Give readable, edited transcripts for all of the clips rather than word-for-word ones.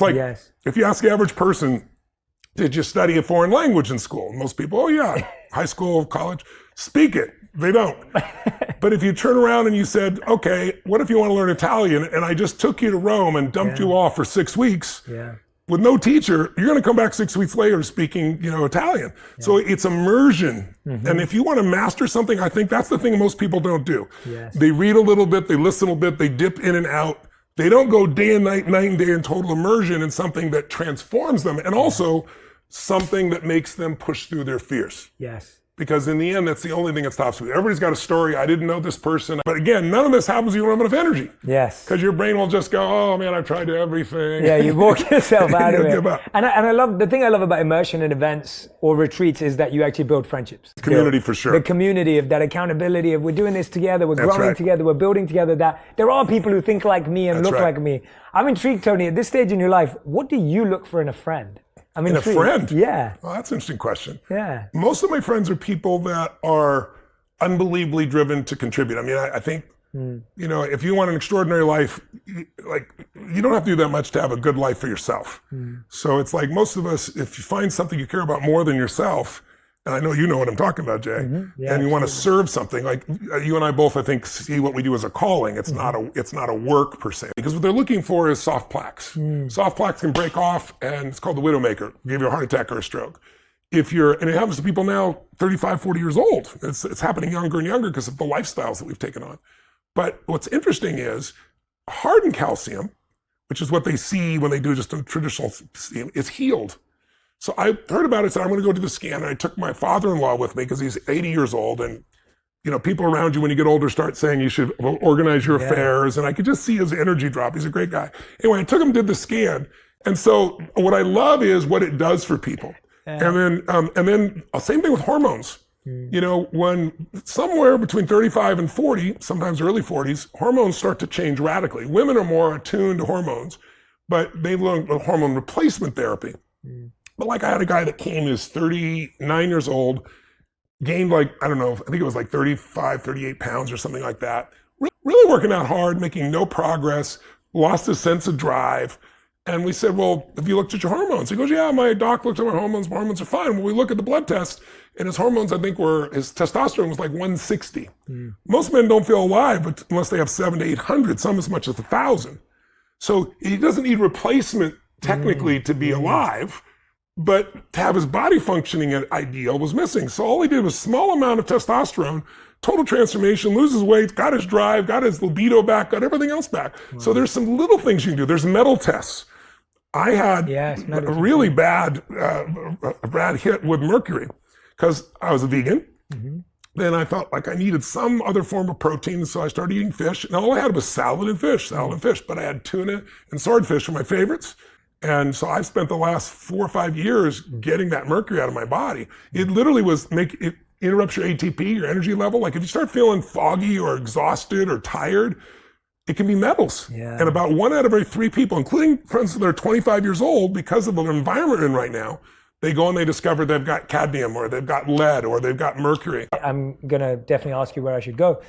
Like, Yes. if you ask the average person, did you study a foreign language in school? Most people, oh yeah, high school, college, speak it. They don't. But if you turn around and you said, okay, what if you want to learn Italian? And I just took you to Rome and dumped you off for 6 weeks. Yeah. With no teacher, you're going to come back 6 weeks later speaking, Italian. Yeah. So it's immersion. Mm-hmm. And if you want to master something, I think that's the thing most people don't do. Yes. They read a little bit, they listen a little bit, they dip in and out. They don't go day and night and day in total immersion in something that transforms them and also something that makes them push through their fears. Yes. Because in the end, that's the only thing that stops you. Everybody's got a story. I didn't know this person. But again, none of this happens if you don't have enough energy. Yes. Because your brain will just go, oh man, I've tried everything. Yeah, you walk yourself out of it. Give up. And I love, the thing I love about immersion in events or retreats is that you actually build friendships. Community for sure. The community of that accountability of we're doing this together, we're growing together, we're building together, that there are people who think like me and look like me. I'm intrigued, Tony, at this stage in your life, what do you look for in a friend? I mean, in a friend? Yeah. Well, that's an interesting question. Yeah. Most of my friends are people that are unbelievably driven to contribute. I mean, I think, if you want an extraordinary life, you don't have to do that much to have a good life for yourself. So it's like most of us, if you find something you care about more than yourself, and I know you know what I'm talking about, Jay, and you want to serve something, like you and I both, I think, see what we do as a calling. It's not a work per se, because what they're looking for is soft plaques. Soft plaques can break off, and it's called the widowmaker. Give you a heart attack or a stroke. And it happens to people now 35, 40 years old. It's happening younger and younger because of the lifestyles that we've taken on. But what's interesting is hardened calcium, which is what they see when they do just a traditional steam, is healed. So I heard about it, said, I'm going to go do the scan. And I took my father-in-law with me because he's 80 years old. And, people around you when you get older start saying you should organize your affairs. And I could just see his energy drop. He's a great guy. Anyway, I took him, did the scan. And so what I love is what it does for people. And then same thing with hormones. When somewhere between 35 and 40, sometimes early 40s, hormones start to change radically. Women are more attuned to hormones, but they've learned hormone replacement therapy. But like I had a guy that came, he was 39 years old, gained I think it was 35, 38 pounds or something like that. Really working out hard, making no progress, lost his sense of drive. And we said, well, have you looked at your hormones? He goes, yeah, my doc looked at my hormones are fine. Well, we look at the blood test and his hormones, his testosterone was 160. Most men don't feel alive unless they have 700 to 800, some as much as 1,000. So he doesn't need replacement technically to be alive. But to have his body functioning at ideal was missing. So all he did was small amount of testosterone, total transformation, loses weight, got his drive, got his libido back, got everything else back. So there's some little things you can do. There's metal tests. I had a really bad hit with mercury because I was a vegan. Then I felt like I needed some other form of protein, so I started eating fish. And all I had was salad and fish. But I had tuna and swordfish were my favorites. And so I've spent the last 4 or 5 years getting that mercury out of my body. It literally it interrupts your ATP, your energy level. Like if you start feeling foggy or exhausted or tired, it can be metals. And about 1 out of every 3 people, including friends that are 25 years old, because of the environment we're in right now, they go and they discover they've got cadmium or they've got lead or they've got mercury. I'm going to definitely ask you where I should go.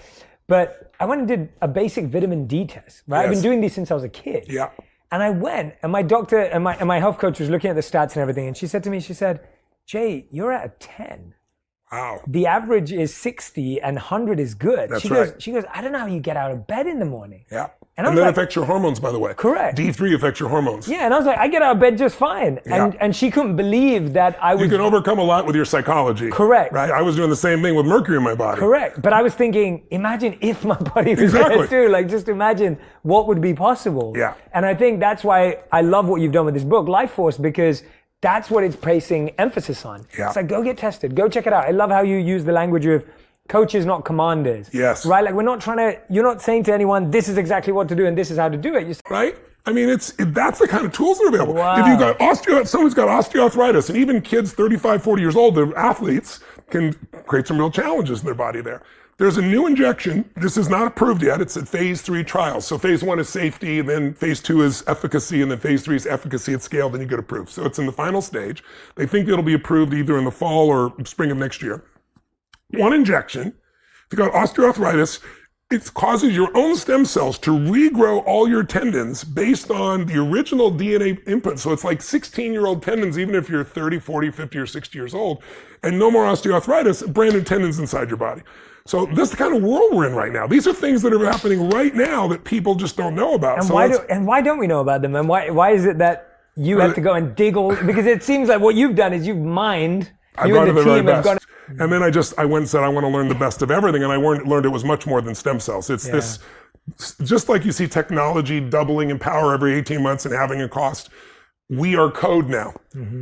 But I went and did a basic vitamin D test, right? I've been doing these since I was a kid. Yeah. And I went, and my doctor and my health coach was looking at the stats and everything, and she said to me, Jay, you're at a 10. Wow. The average is 60 and 100 is good. That's she right. goes, I don't know how you get out of bed in the morning. Yeah. And that affects your hormones, by the way. Correct. D3 affects your hormones. Yeah, and I was like, I get out of bed just fine. Yeah. And she couldn't believe that I was... You can overcome a lot with your psychology. Correct. Right? I was doing the same thing with mercury in my body. Correct. But I was thinking, imagine if my body was there too. Just imagine what would be possible. Yeah. And I think that's why I love what you've done with this book, Life Force, because that's what it's placing emphasis on. Yeah. It's like, go get tested. Go check it out. I love how you use the language of coaches, not commanders. Yes. Right? Like you're not saying to anyone, this is exactly what to do and this is how to do it. Right? I mean, that's the kind of tools that are available. Wow. If you've got someone's got osteoarthritis, and even kids 35, 40 years old, they're athletes, can create some real challenges in their body there. There's a new injection. This is not approved yet. It's at phase 3 trials. So phase 1 is safety, and then phase 2 is efficacy, and then phase 3 is efficacy at scale, then you get approved. So it's in the final stage. They think it'll be approved either in the fall or spring of next year. One injection. If you've got osteoarthritis, it causes your own stem cells to regrow all your tendons based on the original DNA input. So it's like 16-year-old tendons, even if you're 30, 40, 50, or 60 years old, and no more osteoarthritis, brand new tendons inside your body. So this is the kind of world we're in right now. These are things that are happening right now that people just don't know about. And, so why don't we know about them? And why is it that you have to go and dig all, because it seems like what you've done is you've mined, you and the team have gone. And then I went and said, I want to learn the best of everything. And I learned it was much more than stem cells. It's this, just like you see technology doubling in power every 18 months and having a cost, we are code now.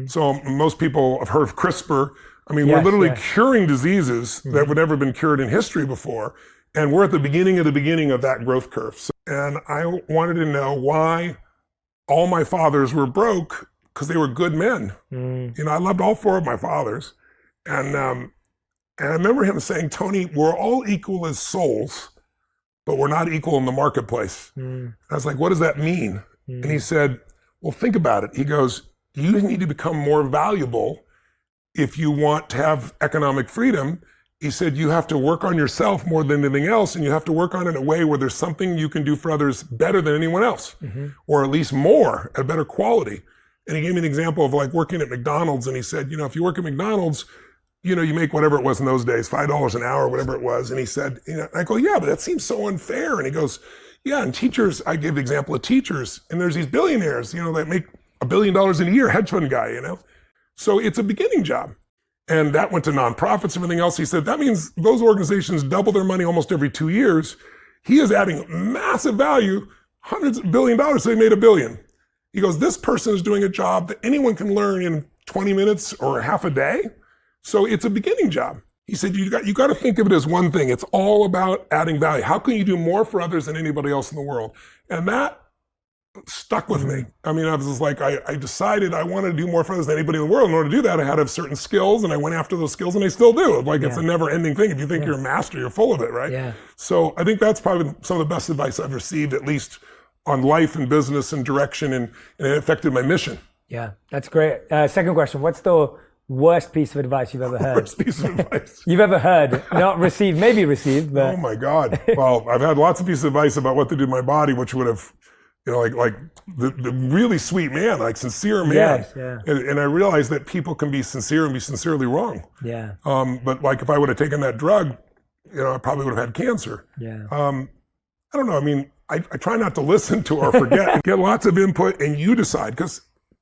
So most people have heard of CRISPR. I mean, we're literally curing diseases that would never have been cured in history before. And we're at the beginning of that growth curve. And I wanted to know why all my fathers were broke, because they were good men. You know, I loved all four of my fathers. And I remember him saying, Tony, we're all equal as souls, but we're not equal in the marketplace. I was like, what does that mean? And he said, well, think about it. He goes, you need to become more valuable if you want to have economic freedom. He said, you have to work on yourself more than anything else, and you have to work on it in a way where there's something you can do for others better than anyone else, or at least more, at better quality. And he gave me an example of like working at McDonald's, and he said, you know, if you work at McDonald's, you know, you make whatever it was in those days, $5 an hour, whatever it was. And he said, you know, I go, yeah, but that seems so unfair. And he goes, yeah, and teachers, I gave the example of teachers, and there's these billionaires, you know, that make $1 billion a year, hedge fund guy, you know? So it's a beginning job. And that went to nonprofits, everything else. He said, that means those organizations double their money almost every 2 years. He is adding massive value, hundreds of $1 billion, so they made $1 billion. He goes, this person is doing a job that anyone can learn in 20 minutes or half a day. So it's a beginning job. He said, you got to think of it as one thing. It's all about adding value. How can you do more for others than anybody else in the world? And that stuck with me. I mean, I was just like, I decided I wanted to do more for others than anybody in the world. In order to do that, I had to have certain skills, and I went after those skills, and I still do. Like, it's a never ending thing. If you think you're a master, you're full of it, right? Yeah. So I think that's probably some of the best advice I've received, at least on life and business and direction, and it affected my mission. Yeah, that's great. Second question, what's the worst piece of advice you've ever heard? Worst piece of advice you've ever heard, not received, maybe received, but... Oh my God. Well, I've had lots of pieces of advice about what to do to my body, which would have, you know, like the really sweet man, like sincere man. Yes, yeah. And I realized that people can be sincere and be sincerely wrong. Yeah. But like if I would have taken that drug, you know, I probably would have had cancer. Yeah. I don't know. I mean, I try not to listen to or forget. Get lots of input and you decide, because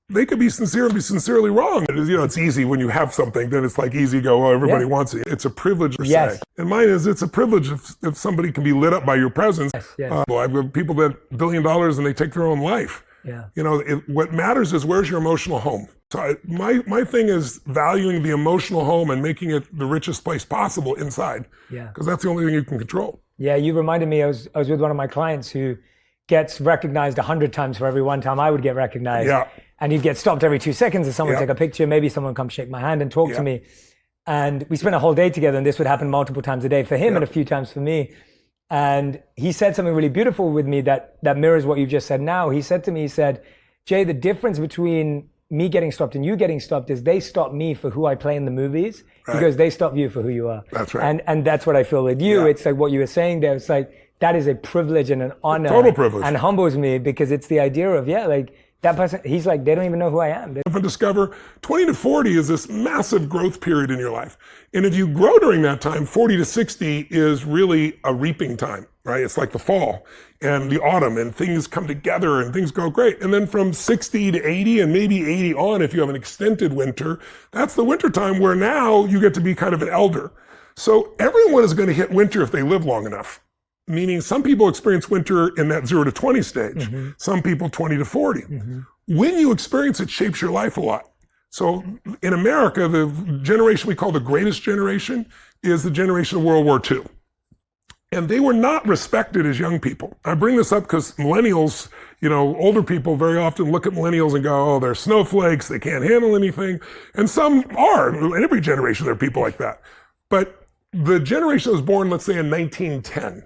they could be sincere and be sincerely wrong. You know, it's easy when you have something, then it's like easy to go, oh, everybody wants it. It's a privilege per se. And mine is, it's a privilege if somebody can be lit up by your presence. Well, I've got people that $1 billion and they take their own life. Yeah. You know, what matters is, where's your emotional home? So my thing is valuing the emotional home and making it the richest place possible inside. Yeah. Because that's the only thing you can control. Yeah, you reminded me, I was with one of my clients who gets recognized 100 times for every one time I would get recognized. Yeah. And he'd get stopped every 2 seconds and someone would take a picture, maybe someone would come shake my hand and talk to me. And we spent a whole day together, and this would happen multiple times a day for him and a few times for me. And he said something really beautiful with me that mirrors what you just said now. He said to me, he said, Jay, the difference between me getting stopped and you getting stopped is they stop me for who I play in the movies, because they stop you for who you are. That's right. And that's what I feel with you. It's like what you were saying there. It's like, that is a privilege and an honor. Total privilege. And humbles me, because it's the idea of, like, that person, he's like, they don't even know who I am. If I discover 20 to 40 is this massive growth period in your life. And if you grow during that time, 40 to 60 is really a reaping time, right? It's like the fall and the autumn, and things come together and things go great. And then from 60 to 80 and maybe 80 on, if you have an extended winter, that's the winter time where now you get to be kind of an elder. So everyone is going to hit winter if they live long enough. Meaning some people experience winter in that 0 to 20 stage. Some people 20 to 40. When you experience it, shapes your life a lot. So in America, the generation we call the greatest generation is the generation of World War II. And they were not respected as young people. I bring this up because millennials, you know, older people very often look at millennials and go, oh, they're snowflakes, they can't handle anything. And some are. In every generation, there are people like that. But the generation that was born, let's say in 1910,